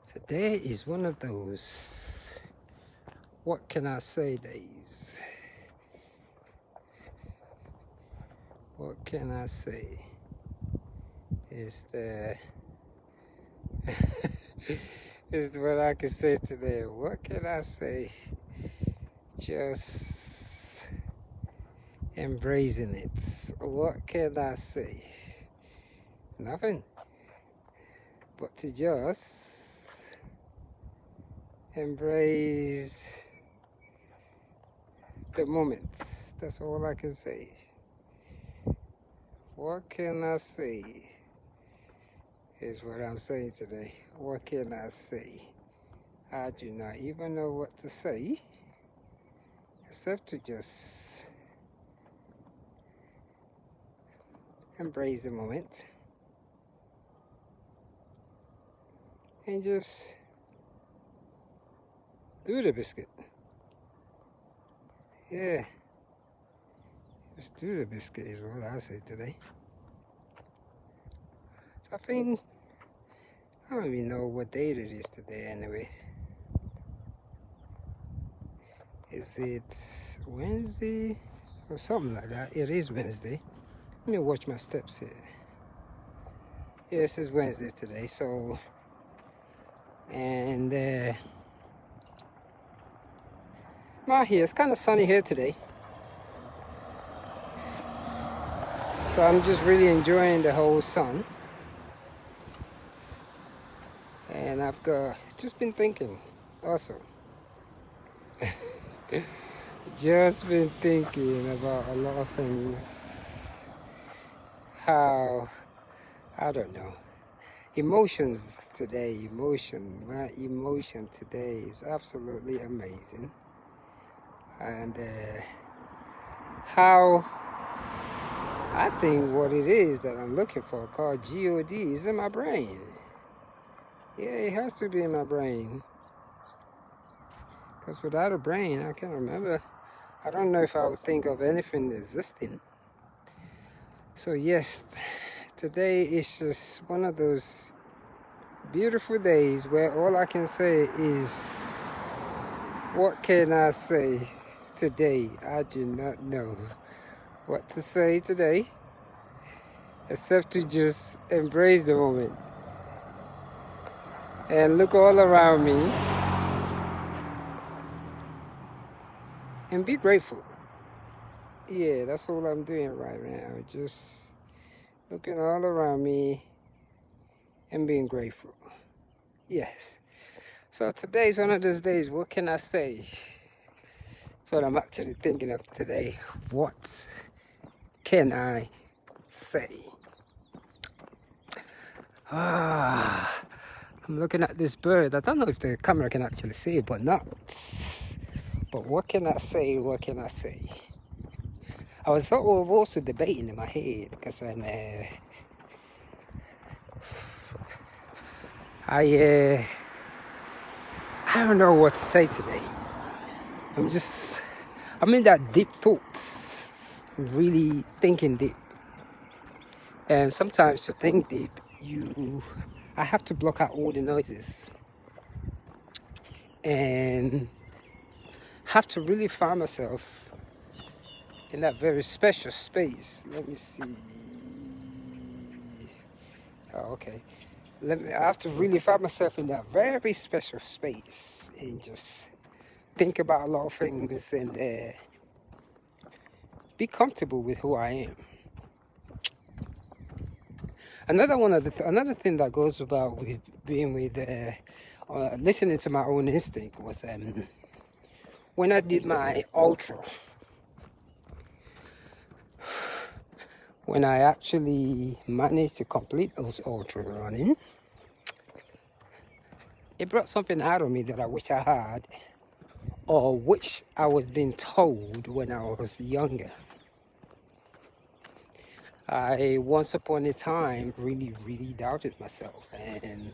Today is one of those, what can I say, days. What can I say? Is the is what I can say today. What can I say? Just embracing it. What can I say? Nothing but to just embrace the moment. That's all I can say. What can I say? Is what I'm saying today. What can I say? I do not even know what to say, except to just embrace the moment and just do the biscuit. Yeah, just do the biscuit is what I say today. So I think, I don't even know what date it is today anyway. Is it Wednesday or something like that? It is Wednesday. Let me watch my steps here. Yes, it's Wednesday today, so, and out here, it's kind of sunny here today. So I'm just really enjoying the whole sun. And I've just been thinking also. Just been thinking about a lot of things. How, I don't know. Emotions today, my emotion today is absolutely amazing. And how I think what it is that I'm looking for called God is in my brain. Yeah, it has to be in my brain. Because without a brain, I can't remember. I don't know if I would think of anything existing. So yes, today is just one of those beautiful days where all I can say is, what can I say today? I do not know what to say today, except to just embrace the moment and look all around me and be grateful. Yeah, that's all I'm doing right now. Just looking all around me and being grateful. Yes. So today's one of those days, what can I say? That's what I'm actually thinking of today. What can I say? I'm looking at this bird. I don't know if the camera can actually see it, but not. But what can I say? What can I say? I was sort of also debating in my head because I don't know what to say today. I'm in that deep thoughts, really thinking deep. And sometimes to think deep, I have to block out all the noises and have to really find myself in that very special space. Let me see. Oh, okay. I have to really find myself in that very special space and just think about a lot of things and be comfortable with who I am. Another thing that goes about with being with listening to my own instinct was when I did my ultra. When I actually managed to complete those ultra running, it brought something out of me that I wish I had, or which I was being told when I was younger. I once upon a time really doubted myself, and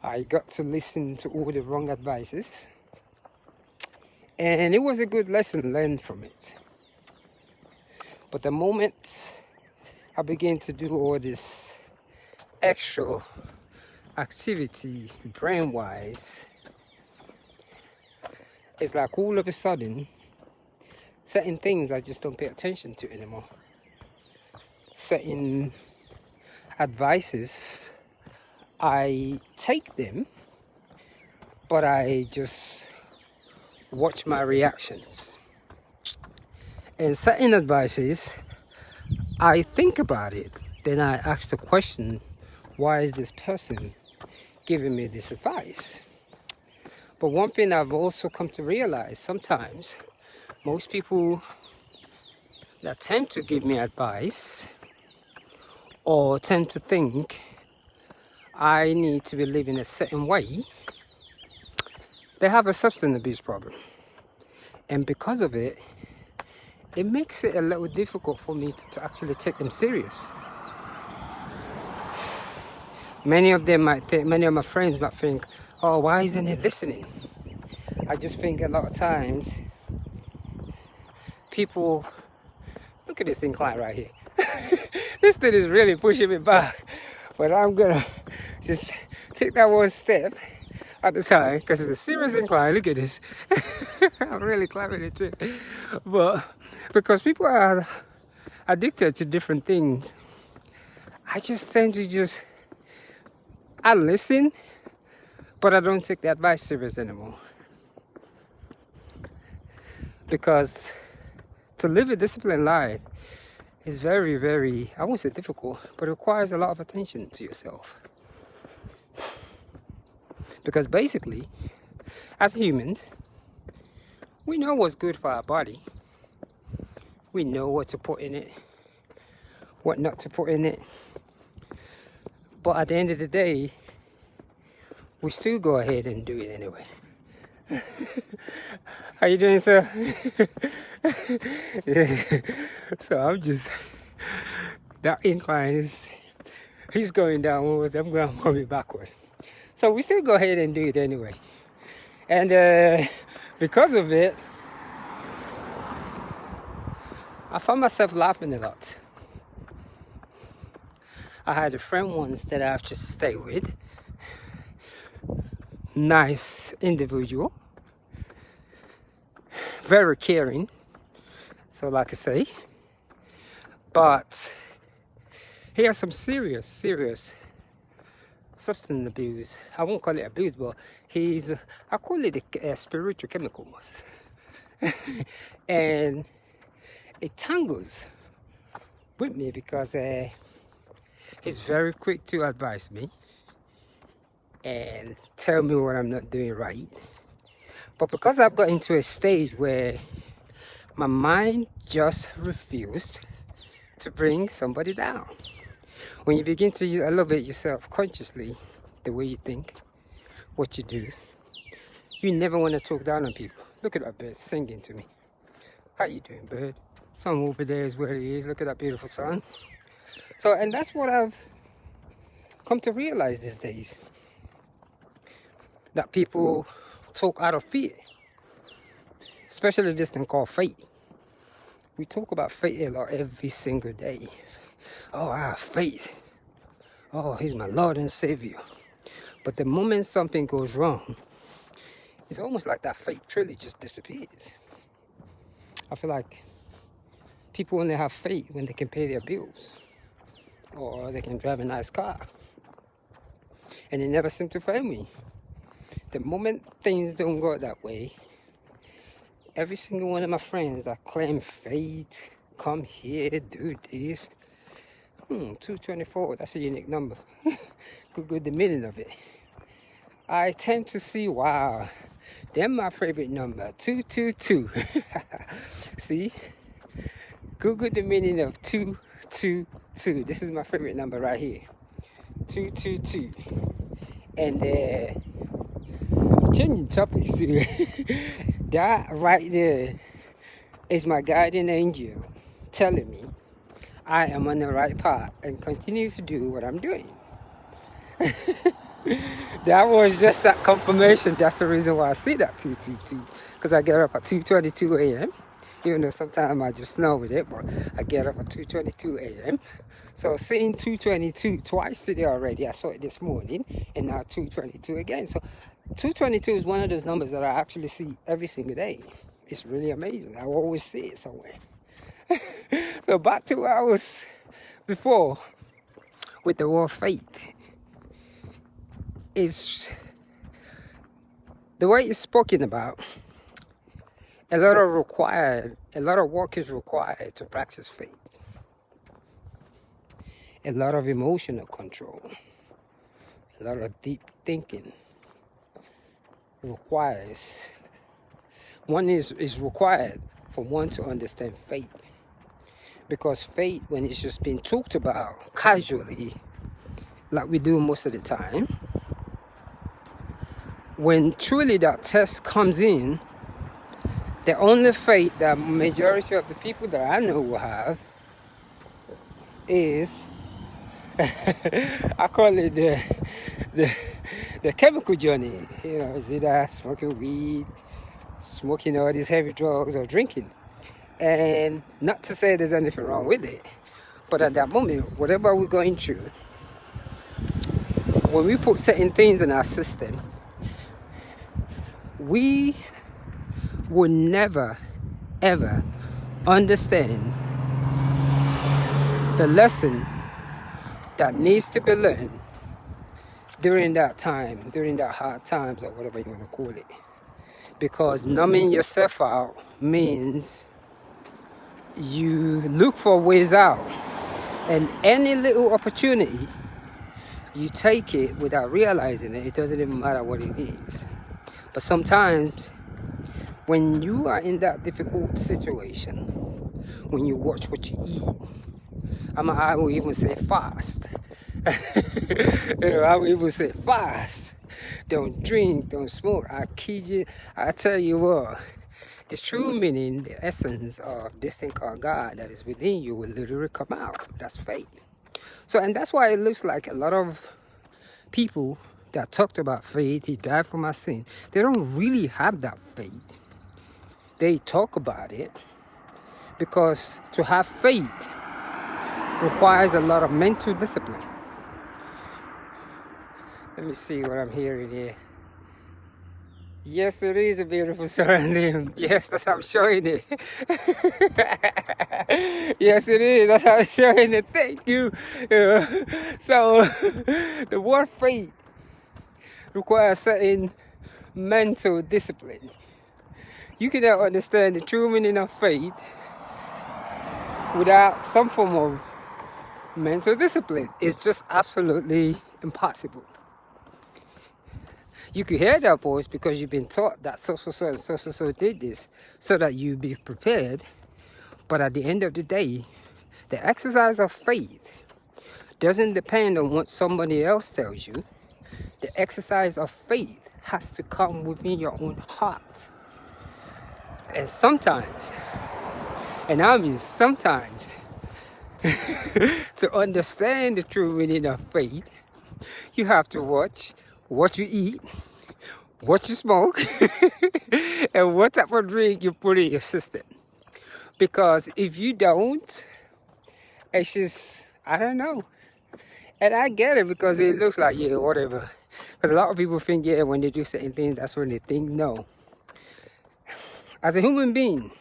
I got to listen to all the wrong advices, and it was a good lesson learned from it. But the moment I began to do all this extra activity brain-wise, it's like all of a sudden certain things I just don't pay attention to anymore. Certain advices, I take them, but I just watch my reactions. And certain advices, I think about it, then I ask the question, why is this person giving me this advice? But one thing I've also come to realize, sometimes most people that tend to give me advice or tend to think I need to be living a certain way, they have a substance abuse problem. And because of it, it makes it a little difficult for me to actually take them serious. Many of my friends might think, oh, why isn't he listening? I just think a lot of times, people, look at this incline right here. This thing is really pushing me back. But I'm gonna just take that one step at a time, because it's a serious incline. Look at this. I'm really climbing it too. But because people are addicted to different things, I just tend to I listen, but I don't take the advice serious anymore. Because to live a disciplined life is very, very, I won't say difficult, but it requires a lot of attention to yourself. Because basically, as humans, we know what's good for our body. We know what to put in it, what not to put in it. But at the end of the day, we still go ahead and do it anyway. How you doing, sir? Yeah. So I'm just, that incline he's going downwards, I'm coming backwards. So we still go ahead and do it anyway. And because of it, I found myself laughing a lot. I had a friend once that I used to stay with. Nice individual. Very caring. So like I say. But he has some serious substance abuse. I won't call it abuse, but I call it a spiritual chemicals. And it tangles with me because he's very quick to advise me and tell me what I'm not doing right. But because I've got into a stage where my mind just refused to bring somebody down. When you begin to elevate yourself consciously, the way you think, what you do, you never want to talk down on people. Look at that bird singing to me. How you doing, bird? Sun over there is where he is. Look at that beautiful sun. So, and that's what I've come to realize these days. That people talk out of fear. Especially this thing called fate. We talk about fate a lot every single day. Oh, I have faith. Oh, he's my Lord and Savior. But the moment something goes wrong, it's almost like that faith truly just disappears. I feel like people only have faith when they can pay their bills. Or they can drive a nice car. And it never seemed to fail me. The moment things don't go that way, every single one of my friends that claim faith, come here, do this. 224, that's a unique number. Google the meaning of it. I tend to see, wow, they're my favorite number, 222. See? Google the meaning of 222. This is my favorite number right here. 222. And changing topics too. That right there is my guardian angel telling me I am on the right path and continue to do what I'm doing. That was just that confirmation. That's the reason why I see that 222. Because I get up at 2:22 a.m. Even though sometimes I just snore with it, but I get up at 2:22 a.m. So seeing 2:22 twice today already. I saw it this morning, and now 2:22 again. So 2:22 is one of those numbers that I actually see every single day. It's really amazing. I always see it somewhere. So back to where I was before with the word faith. Is the way it's spoken about. A lot of work is required to practice faith. A lot of emotional control, a lot of deep thinking is required for one to understand faith. Because faith, when it's just being talked about casually, like we do most of the time, when truly that test comes in, the only faith that majority of the people that I know will have is I call it the chemical journey. You know, is either smoking weed, smoking all these heavy drugs, or drinking. And not to say there's anything wrong with it, but at that moment, whatever we're going through, when we put certain things in our system, we will never ever understand the lesson that needs to be learned during that time, during that hard times, or whatever you want to call it. Because numbing yourself out means you look for ways out, and any little opportunity you take it without realizing it. It doesn't even matter what it is. But sometimes when you are in that difficult situation, when you watch what you eat, I will even say fast. I will even say fast. Don't drink, don't smoke. I kid you. I tell you what, the true meaning, the essence of this thing called God that is within you will literally come out. That's faith. So, and that's why it looks like a lot of people that talked about faith, he died for my sin, they don't really have that faith. They talk about it because to have faith requires a lot of mental discipline. Let me see what I'm hearing here. Yes, it is a beautiful surrounding. Yes, that's how I'm showing it. Yes, it is. That's how I'm showing it. Thank you. So, the word faith requires certain mental discipline. You cannot understand the true meaning of faith without some form of mental discipline. It's just absolutely impossible. You could hear that voice because you've been taught that so and so did this so that you be prepared. But at the end of the day, the exercise of faith doesn't depend on what somebody else tells you. The exercise of faith has to come within your own heart. And sometimes, and I mean sometimes, to understand the true meaning of faith, you have to watch what you eat, what you smoke, and what type of drink you put in your system. Because if you don't, it's just, I don't know. And I get it because it looks like, yeah, whatever. Because a lot of people think, yeah, when they do certain things, that's when they think. No. As a human being,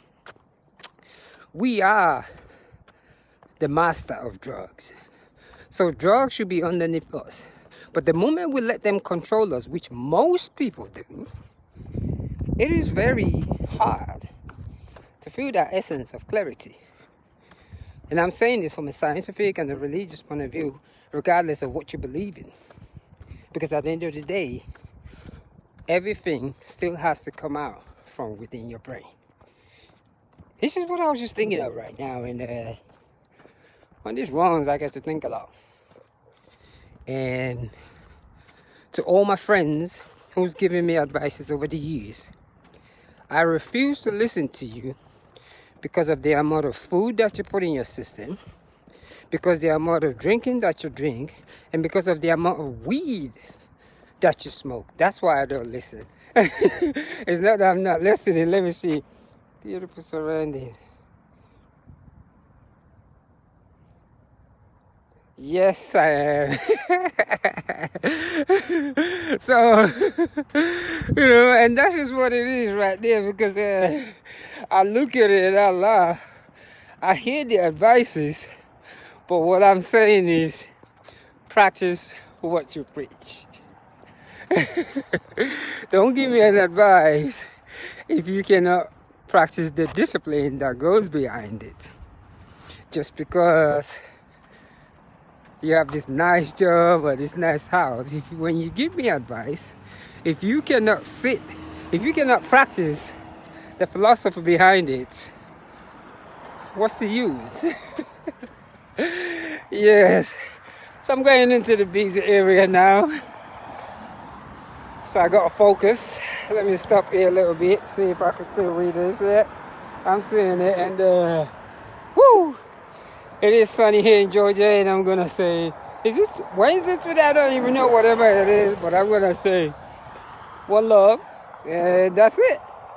we are the master of drugs. So drugs should be underneath us. But the moment we let them control us, which most people do, it is very hard to feel that essence of clarity. And I'm saying it from a scientific and a religious point of view, regardless of what you believe in. Because at the end of the day, everything still has to come out from within your brain. This is what I was just thinking of right now. And on these runs, I get to think a lot. And to all my friends who's given me advices over the years, I refuse to listen to you because of the amount of food that you put in your system, because the amount of drinking that you drink, and because of the amount of weed that you smoke. That's why I don't listen. It's not that I'm not listening. Let me see. Beautiful surrounding. Yes, I am. So, and that's just what it is right there, because I look at it and I laugh. I hear the advices, but what I'm saying is practice what you preach. Don't give me an advice if you cannot practice the discipline that goes behind it. Just because you have this nice job or this nice house, when you give me advice, if you cannot practice the philosophy behind it, what's the use? Yes. So I'm going into the busy area now. So I gotta focus. Let me stop here a little bit, see if I can still read this. Yeah, I'm seeing it, and woo! It is sunny here in Georgia, and I'm gonna say, why is it today? I don't even know, whatever it is, but I'm gonna say one love, and that's it.